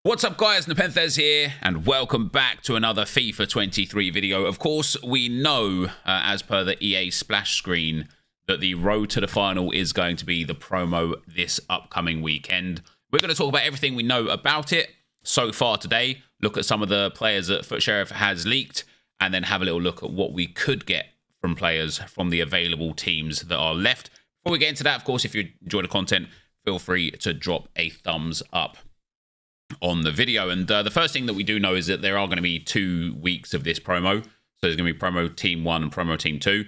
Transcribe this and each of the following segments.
What's up guys, NepentheZ here, and welcome back to another FIFA 23 video. Of course, we know, as per the EA splash screen, that the road to the final is going to be the promo this upcoming weekend. We're going to talk about everything we know about it so far today, look at some of the players that Foot Sheriff has leaked, and then have a little look at what we could get from players from the available teams that are left. Before we get into that, of course, if you enjoy the content, feel free to drop a thumbs up on the video. And the first thing that we do know is that there are going to be 2 weeks of this promo. So there's going to be promo team 1 and promo team 2.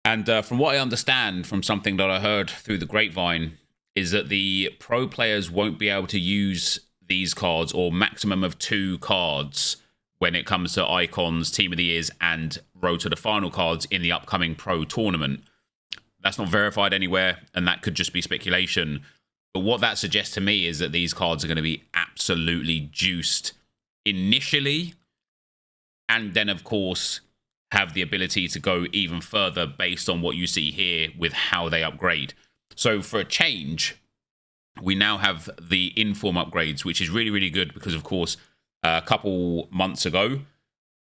And from what I understand from something that I heard through the grapevine is that the pro players won't be able to use these cards, or maximum of 2 cards, when it comes to icons, team of the years and road to the final cards in the upcoming pro tournament. That's not verified anywhere, and that could just be speculation. But what that suggests to me is that these cards are going to be absolutely juiced initially, and then, of course, have the ability to go even further based on what you see here with how they upgrade. So for a change, we now have the inform upgrades, which is really, really good because, of course, a couple months ago,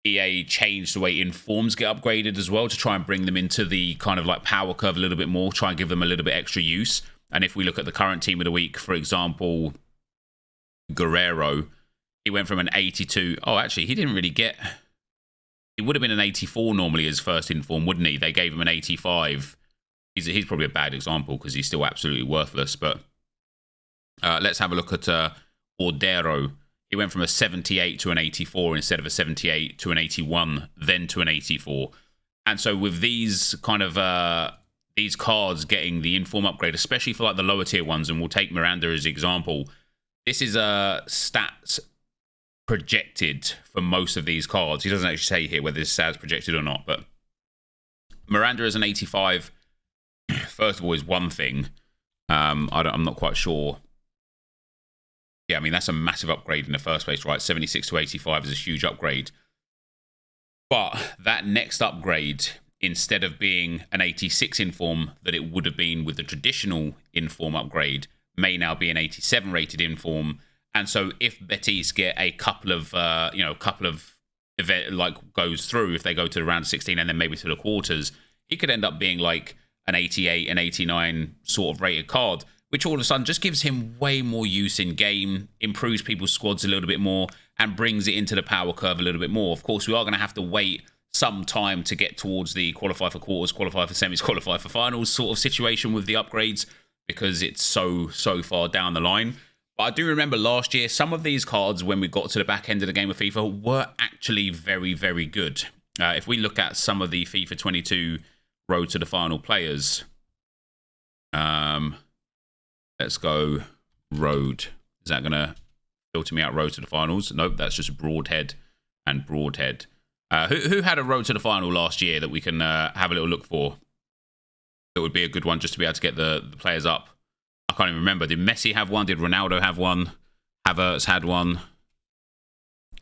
EA changed the way informs get upgraded as well to try and bring them into the kind of like power curve a little bit more, try and give them a little bit extra use. And if we look at the current team of the week, for example, Guerrero, he went from an 82. Oh, actually, he didn't really get... He would have been an 84 normally as first inform, wouldn't he? They gave him an 85. He's probably a bad example because he's still absolutely worthless. But let's have a look at Ordero. He went from a 78 to an 84 instead of a 78 to an 81, then to an 84. And so with these kind of... these cards getting the inform upgrade, especially for like the lower tier ones, and we'll take Miranda as an example. This is stats projected for most of these cards. He doesn't actually say here whether this stats projected or not, but Miranda as an 85, first of all, is one thing. I'm not quite sure. Yeah, I mean, that's a massive upgrade in the first place, right? 76 to 85 is a huge upgrade. But that next upgrade, instead of being an 86 inform that it would have been with the traditional inform upgrade, may now be an 87 rated inform. And so if Betis get a couple of, event like goes through, if they go to the round of 16 and then maybe to the quarters, it could end up being like an 88, an 89 sort of rated card, which all of a sudden just gives him way more use in game, improves people's squads a little bit more, and brings it into the power curve a little bit more. Of course, we are going to have to wait some time to get towards the qualify for quarters, qualify for semis, qualify for finals sort of situation with the upgrades, because it's so far down the line. But I do remember last year, some of these cards, when we got to the back end of the game of FIFA, were actually very, very good. If we look at some of the FIFA 22 road to the final players, let's go road. Is that going to filter me out road to the finals? Nope, that's just Broadhead and Broadhead. Who had a road to the final last year that we can have a little look for? That would be a good one just to be able to get the players up. I can't even remember. Did Messi have one? Did Ronaldo have one? Havertz had one.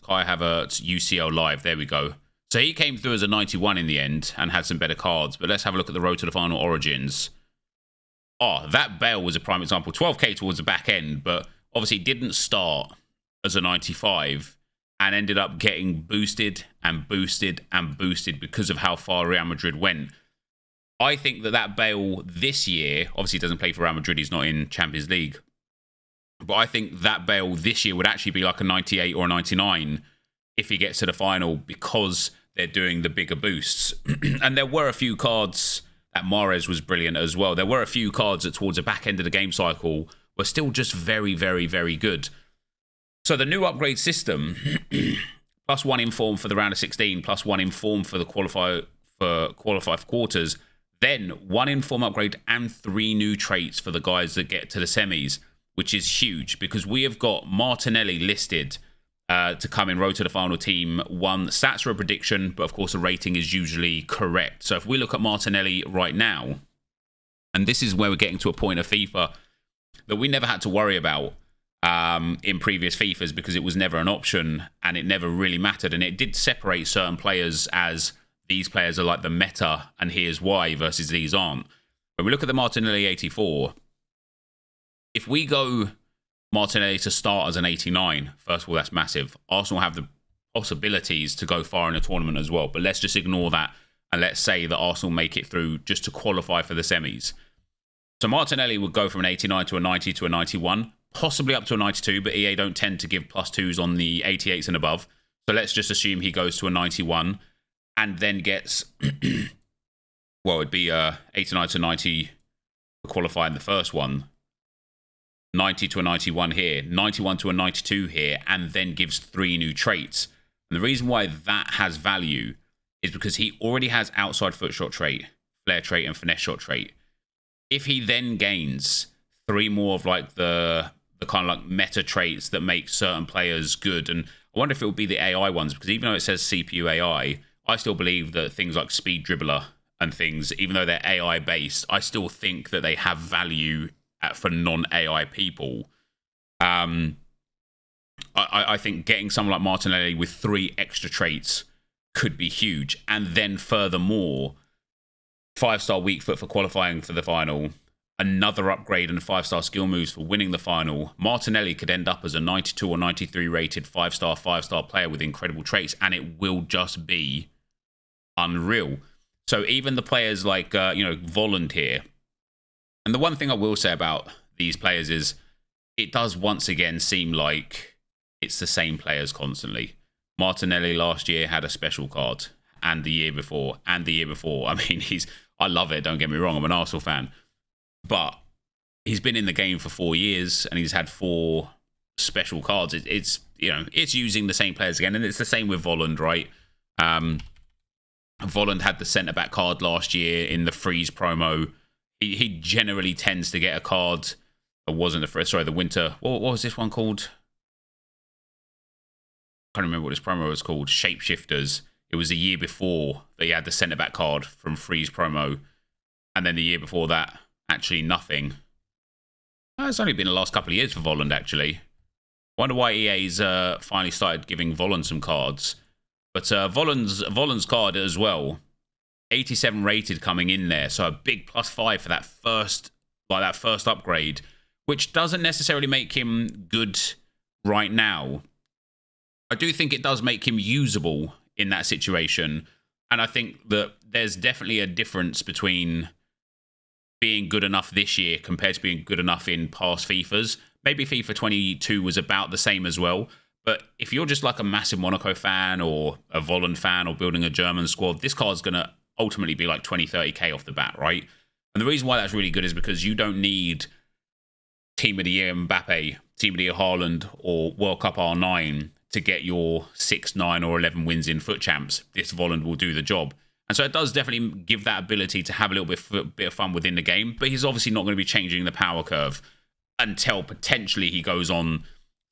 Kai Havertz, UCL Live. There we go. So he came through as a 91 in the end and had some better cards. But let's have a look at the road to the final origins. Oh, that Bale was a prime example. 12k towards the back end, but obviously didn't start as a 95 and ended up getting boosted and boosted and boosted because of how far Real Madrid went. I think that Bale this year, obviously doesn't play for Real Madrid, he's not in Champions League, but I think that Bale this year would actually be like a 98 or a 99 if he gets to the final, because they're doing the bigger boosts. And there were a few cards, that Mahrez was brilliant as well. There were a few cards that towards the back end of the game cycle were still just very, very, very good. So the new upgrade system, plus 1 inform for the round of 16, plus 1 inform for the qualify for quarters, then 1 inform upgrade and 3 new traits for the guys that get to the semis, which is huge because we have got Martinelli listed to come in road to the final team 1. Stats are a prediction, but of course the rating is usually correct. So if we look at Martinelli right now, and this is where we're getting to a point of FIFA that we never had to worry about in previous FIFAs, because it was never an option and it never really mattered, and it did separate certain players as these players are like the meta and here's why versus these aren't. When we look at the Martinelli 84, if we go Martinelli to start as an 89. First of all, that's massive. Arsenal have the possibilities to go far in the tournament as well, but let's just ignore that and let's say that Arsenal make it through just to qualify for the semis. So Martinelli would go from an 89 to a 90 to a 91, possibly up to a 92, but EA don't tend to give +2s on the 88s and above. So let's just assume he goes to a 91 and then gets, well, it'd be 89 to 90 to qualify in the first one, 90 to a 91 here, 91 to a 92 here, and then gives 3 new traits. And the reason why that has value is because he already has outside foot shot trait, flair trait, and finesse shot trait. If he then gains 3 more of like the kind of like meta traits that make certain players good, and I wonder if it will be the AI ones, because even though it says CPU AI, I still believe that things like speed dribbler and things, even though they're AI based, I still think that they have value for non-AI people. I think getting someone like Martinelli with 3 extra traits could be huge. And then furthermore, 5-star weak foot for qualifying for the final, another upgrade and 5-star skill moves for winning the final. Martinelli could end up as a 92 or 93 rated 5-star player with incredible traits, and it will just be unreal. So even the players like, Volland here, and the one thing I will say about these players is it does once again seem like it's the same players constantly. Martinelli last year had a special card, and the year before, and the year before. I mean, I love it, don't get me wrong, I'm an Arsenal fan. But he's been in the game for 4 years, and he's had 4 special cards. It's using the same players again, and it's the same with Volland, right? Volland had the centre-back card last year in the Freeze promo. He generally tends to get a card. It wasn't the winter. What was this one called? I can't remember what this promo was called. Shapeshifters. It was the year before that he had the centre-back card from Freeze promo. And then the year before that, actually nothing. It's only been the last couple of years for Volland, actually. Wonder why EA's finally started giving Volland some cards. But Volland's card as well, 87 rated coming in there, so a big +5 for that first upgrade, which doesn't necessarily make him good right now. I do think it does make him usable in that situation, and I think that there's definitely a difference between being good enough this year compared to being good enough in past FIFAs. Maybe FIFA 22 was about the same as well, but if you're just like a massive Monaco fan or a Volland fan or building a German squad, this card's going to ultimately be like 20-30k off the bat, right? And the reason why that's really good is because you don't need Team of the Year Mbappe, Team of the Year Haaland, or World Cup R9 to get your 6, 9, or 11 wins in foot champs. This Volland will do the job. And so it does definitely give that ability to have a little bit of fun within the game, but he's obviously not going to be changing the power curve until potentially he goes on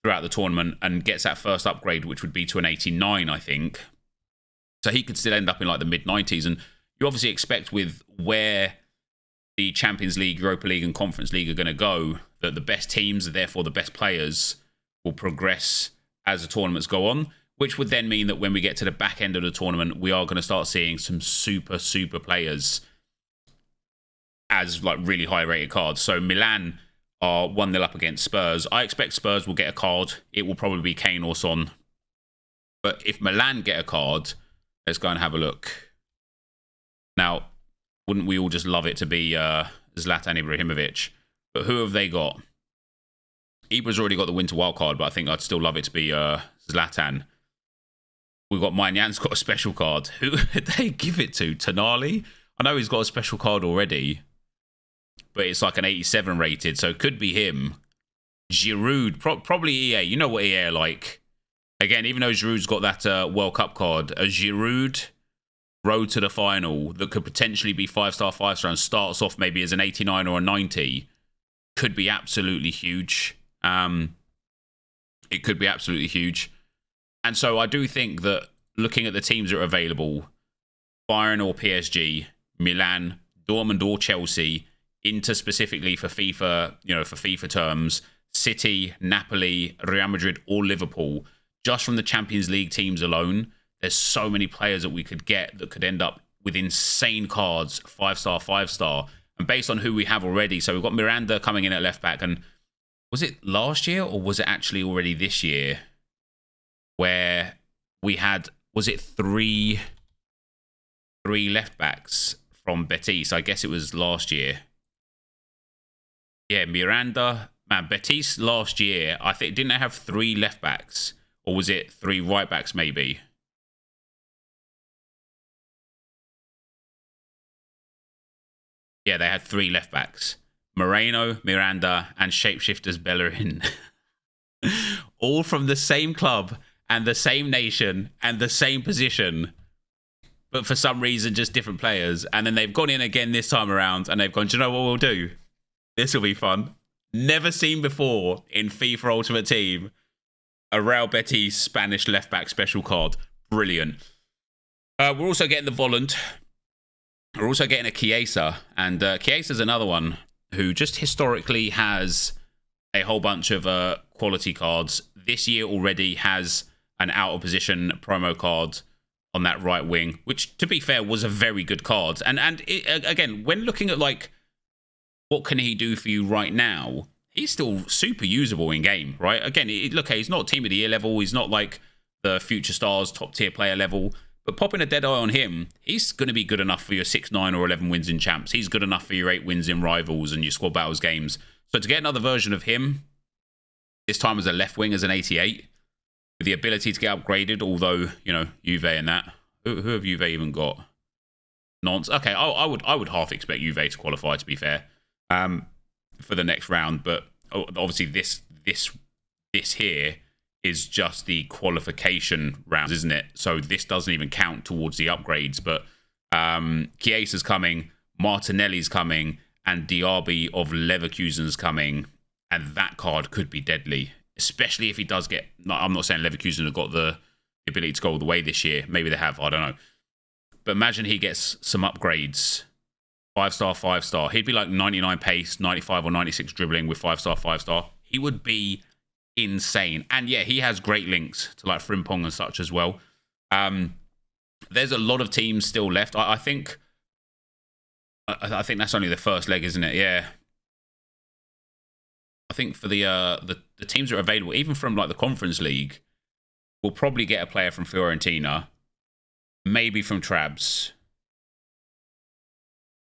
throughout the tournament and gets that first upgrade, which would be to an 89, I think. So he could still end up in like the mid-90s. And you obviously expect with where the Champions League, Europa League, and Conference League are going to go, that the best teams, therefore the best players, will progress as the tournaments go on, which would then mean that when we get to the back end of the tournament, we are going to start seeing some super players as like really high rated cards. So Milan are 1-0 up against Spurs. I expect Spurs will get a card. It will probably be Kane or Son. But if Milan get a card, let's go and have a look. Now, wouldn't we all just love it to be Zlatan Ibrahimovic? But who have they got? Ibra's already got the winter wild card, but I think I'd still love it to be Zlatan. We've got Mainyan's got a special card. Who did they give it to? Tonali? I know he's got a special card already, but it's like an 87 rated, so it could be him. Giroud, probably EA. You know what EA are like. Again, even though Giroud's got that World Cup card, a Giroud road to the final that could potentially be 5-star and starts off maybe as an 89 or a 90 could be absolutely huge. It could be absolutely huge. And so I do think that looking at the teams that are available, Bayern or PSG, Milan, Dortmund or Chelsea, Inter specifically for FIFA, for FIFA terms, City, Napoli, Real Madrid or Liverpool, just from the Champions League teams alone, there's so many players that we could get that could end up with insane cards, 5-star. And based on who we have already, so we've got Miranda coming in at left back, and Was it last year or was it actually already this year? Where we had, was it three left backs from Betis? I guess it was last year. Yeah, Miranda. Man, Betis last year, I think, didn't they have 3 left backs? Or was it 3 right backs maybe? Yeah, they had 3 left backs. Moreno, Miranda, and Shapeshifters Bellerin. All from the same club and the same nation and the same position. But for some reason, just different players. And then they've gone in again this time around and they've gone, do you know what we'll do? This will be fun. Never seen before in FIFA Ultimate Team. A Real Betis Spanish left back special card. Brilliant. We're also getting the Volant. We're also getting a Chiesa. And Chiesa's another one who just historically has a whole bunch of quality cards. This year already has an out of position promo card on that right wing, which, to be fair, was a very good card. And it, again, when looking at, like, what can he do for you right now, he's still super usable in game, right? Again, look, he's not Team of the Year level. He's not like the Future Stars top tier player level. But popping a dead eye on him, he's going to be good enough for your 6, 9, or 11 wins in champs. He's good enough for your 8 wins in rivals and your squad battles games. So to get another version of him, this time as a left wing, as an 88, with the ability to get upgraded, although, you know, Juve and that. Who have Juve even got? Nonce. Okay, I would half expect Juve to qualify, to be fair, for the next round. But obviously this here is just the qualification rounds, isn't it? So this doesn't even count towards the upgrades. But Chiesa's coming, Martinelli's coming, and Diaby of Leverkusen's coming. And that card could be deadly, especially if he does get... I'm not saying Leverkusen have got the ability to go all the way this year. Maybe they have, I don't know. But imagine he gets some upgrades. 5-star, 5-star. He'd be like 99 pace, 95 or 96 dribbling with 5-star, 5-star. He would be insane. And yeah, he has great links to like Frimpong and such as well. There's a lot of teams still left. I think that's only the first leg, isn't it? Yeah. I think for the teams that are available, even from like the Conference League, we'll probably get a player from Fiorentina, maybe from Trabs,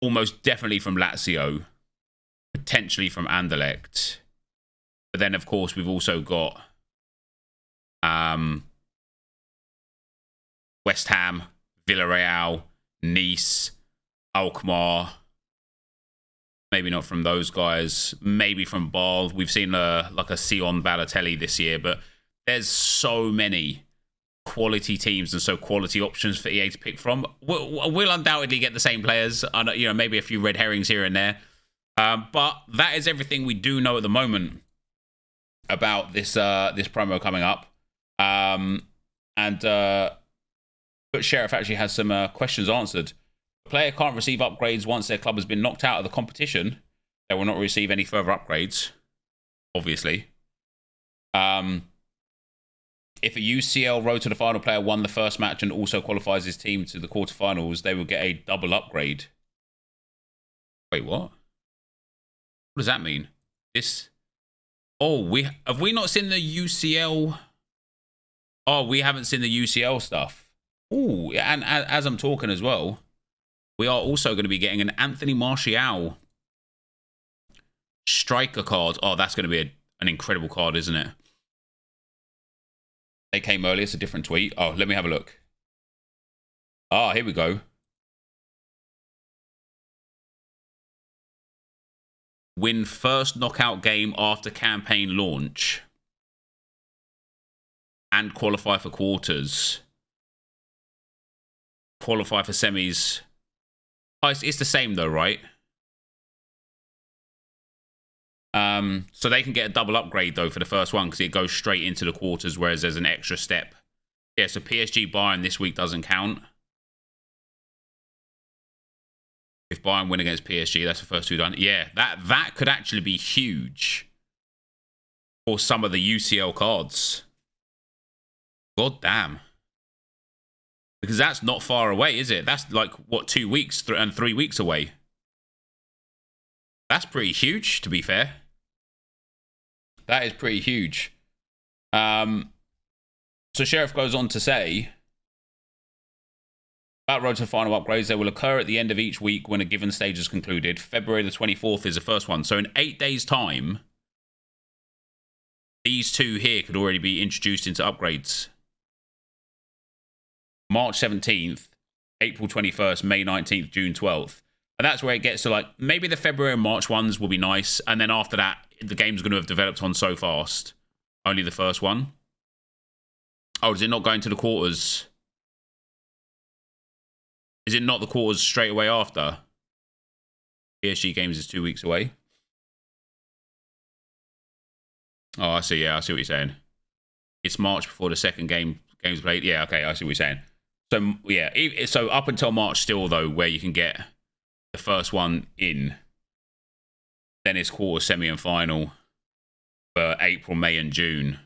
almost definitely from Lazio, potentially from Anderlecht. But then, of course, we've also got West Ham, Villarreal, Nice, Alkmaar. Maybe not from those guys. Maybe from Bâle. We've seen like a Sion Balotelli this year, but there's so many quality teams and so quality options for EA to pick from. We'll undoubtedly get the same players. You know, maybe a few red herrings here and there. But that is everything we do know at the moment about this this promo coming up. But Sheriff actually has some questions answered. A player can't receive upgrades once their club has been knocked out of the competition. They will not receive any further upgrades, obviously. If a UCL Road to the Final player won the first match and also qualifies his team to the quarterfinals, they will get a double upgrade. Wait, what? What does that mean? Oh, have we not seen the UCL? Oh, we haven't seen the UCL stuff. Oh, and as I'm talking as well, we are also going to be getting an Anthony Martial striker card. Oh, that's going to be an incredible card, isn't it? They came earlier. It's a different tweet. Oh, let me have a look. Ah, here we go. Win first knockout game after campaign launch. And qualify for quarters. Qualify for semis. Oh, it's the same though, right? So they can get a double upgrade though for the first one because it goes straight into the quarters, whereas there's an extra step. Yeah, so PSG Bayern this week doesn't count. If Bayern win against PSG, that's the first 2 done. Yeah, that could actually be huge for some of the UCL cards. God damn. Because that's not far away, is it? That's like, what, 2 weeks and 3 weeks away. That's pretty huge, to be fair. That is pretty huge. So Sheriff goes on to say, about road to the final upgrades, they will occur at the end of each week when a given stage is concluded. February the 24th is the first one. So in 8 days' time, these two here could already be introduced into upgrades. March 17th, April 21st, May 19th, June 12th. And that's where it gets to, like, maybe the February and March ones will be nice. And then after that, the game's going to have developed on so fast. Only the first one. Oh, is it not going to the quarters? Is it not the quarters straight away after? PSG games is 2 weeks away. Oh, I see. Yeah, I see what you're saying. It's March before the second game's played. Yeah, okay, I see what you're saying. So, yeah, so up until March still, though, where you can get the first one in. Then it's quarter, semi, and final for April, May, and June.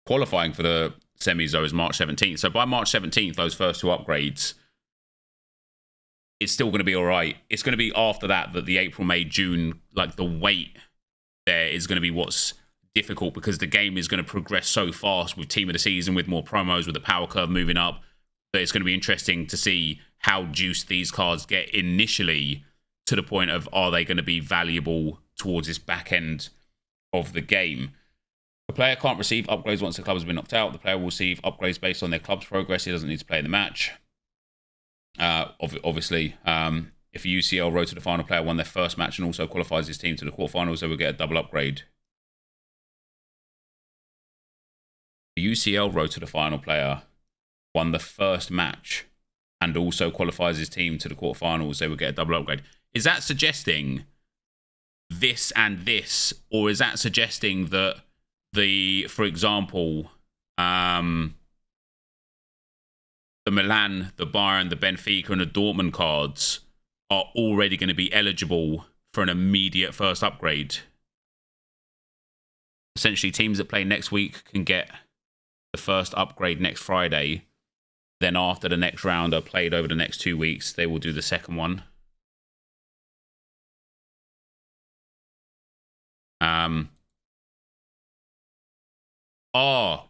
Qualifying for the semis, though, is March 17th. So by March 17th, those first two upgrades, it's still going to be all right. It's going to be after that the April, May, June, like the wait there is going to be what's difficult, because the game is going to progress so fast with Team of the Season, with more promos, with the power curve moving up, that it's going to be interesting to see how juiced these cards get initially, to the point of, are they going to be valuable towards this back end of the game. The player can't receive upgrades once the club has been knocked out. The player will receive upgrades based on their club's progress. He doesn't need to play in the match. Obviously, if a UCL road to the final player won their first match and also qualifies his team to the quarterfinals, they will get a double upgrade. The UCL road to the final player won the first match and also qualifies his team to the quarterfinals, they will get a double upgrade. Is that suggesting this and this, or is that suggesting that for example, the Milan, the Bayern, the Benfica, and the Dortmund cards are already going to be eligible for an immediate first upgrade? Essentially, teams that play next week can get the first upgrade next Friday. Then after the next round are played over the next 2 weeks, they will do the second one.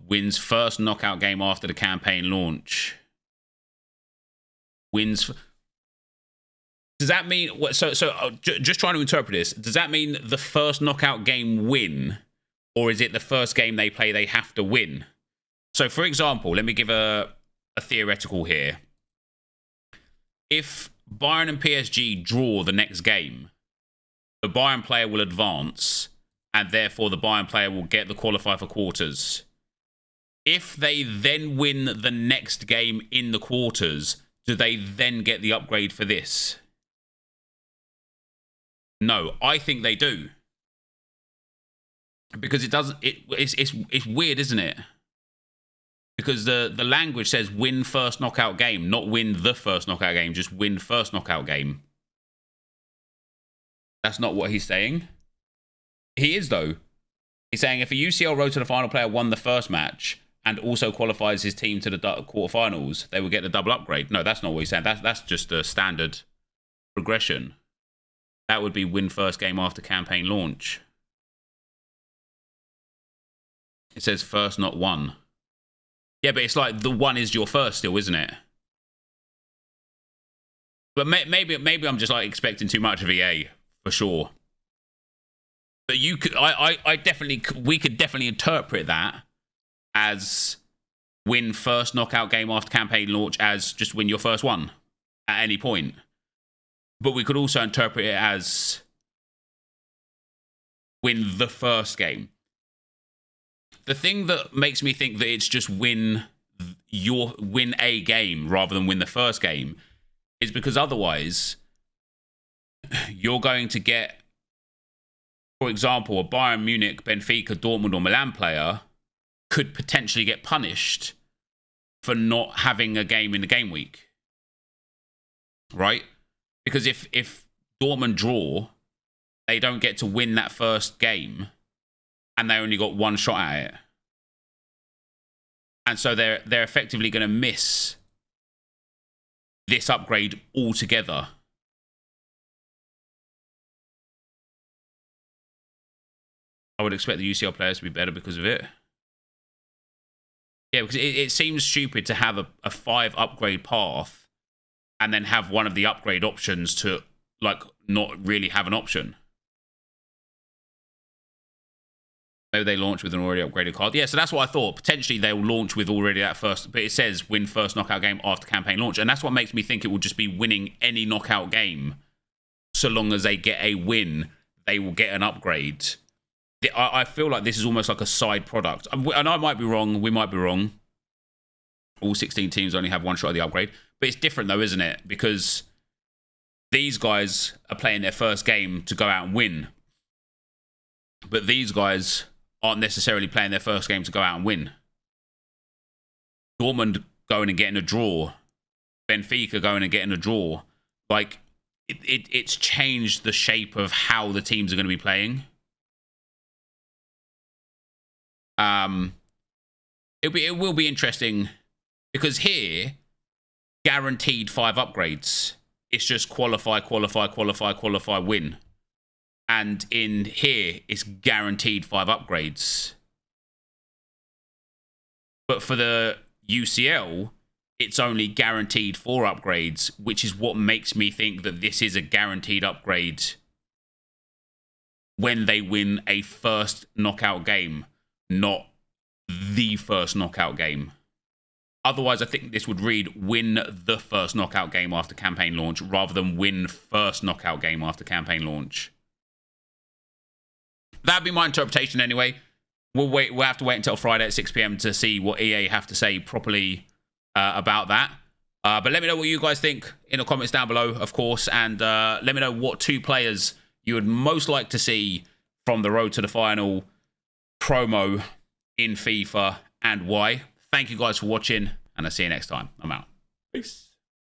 Wins first knockout game after the campaign launch. Wins. Does that mean... just trying to interpret this. Does that mean the first knockout game win? Or is it the first game they play they have to win? So, for example, let me give a theoretical here. If Bayern and PSG draw the next game, the Bayern player will advance, and therefore the Bayern player will get the qualify for quarters. If they then win the next game in the quarters, do they then get the upgrade for this? No, I think they do. Because it doesn't... It's weird, isn't it? Because the language says win first knockout game, not win the first knockout game, just win first knockout game. That's not what he's saying. He is, though. He's saying if a UCL road to the final player won the first match and also qualifies his team to the quarterfinals, they will get the double upgrade. No, that's not what he's saying. That's just a standard progression. That would be win first game after campaign launch. It says first, not one. Yeah, but it's like the one is your first still, isn't it? But maybe I'm just like expecting too much of EA, for sure. But you could, we could definitely interpret that as win first knockout game after campaign launch as just win your first one at any point. But we could also interpret it as win the first game. The thing that makes me think that it's just win a game rather than win the first game is because otherwise you're going to get, for example, a Bayern Munich, Benfica, Dortmund, or Milan player could potentially get punished for not having a game in the game week. Right? Because if Dortmund draw, they don't get to win that first game, and they only got one shot at it. And so they're effectively going to miss this upgrade altogether. I would expect the UCL players to be better because of it. Yeah, because it seems stupid to have a 5 upgrade path and then have one of the upgrade options to, like, not really have an option. Maybe they launch with an already upgraded card. Yeah, so that's what I thought. Potentially they'll launch with already that first, but it says win first knockout game after campaign launch. And that's what makes me think it will just be winning any knockout game. So long as they get a win, they will get an upgrade. I feel like this is almost like a side product. And I might be wrong. We might be wrong. All 16 teams only have one shot at the upgrade. But it's different though, isn't it? Because these guys are playing their first game to go out and win. But these guys aren't necessarily playing their first game to go out and win. Dortmund going and getting a draw. Benfica going and getting a draw. Like, it's changed the shape of how the teams are going to be playing. It will be interesting because here, guaranteed 5 upgrades. It's just qualify, win. And in here, it's guaranteed 5 upgrades. But for the UCL, it's only guaranteed 4 upgrades, which is what makes me think that this is a guaranteed upgrade when they win a first knockout game, not the first knockout game. Otherwise, I think this would read win the first knockout game after campaign launch rather than win first knockout game after campaign launch. That'd be my interpretation anyway. We'll have to wait until Friday at 6 PM to see what EA have to say properly about that. But let me know what you guys think in the comments down below, of course. And let me know what 2 players you would most like to see from the Road to the Final promo in FIFA and why. Thank you guys for watching, and I'll see you next time. I'm out. Peace.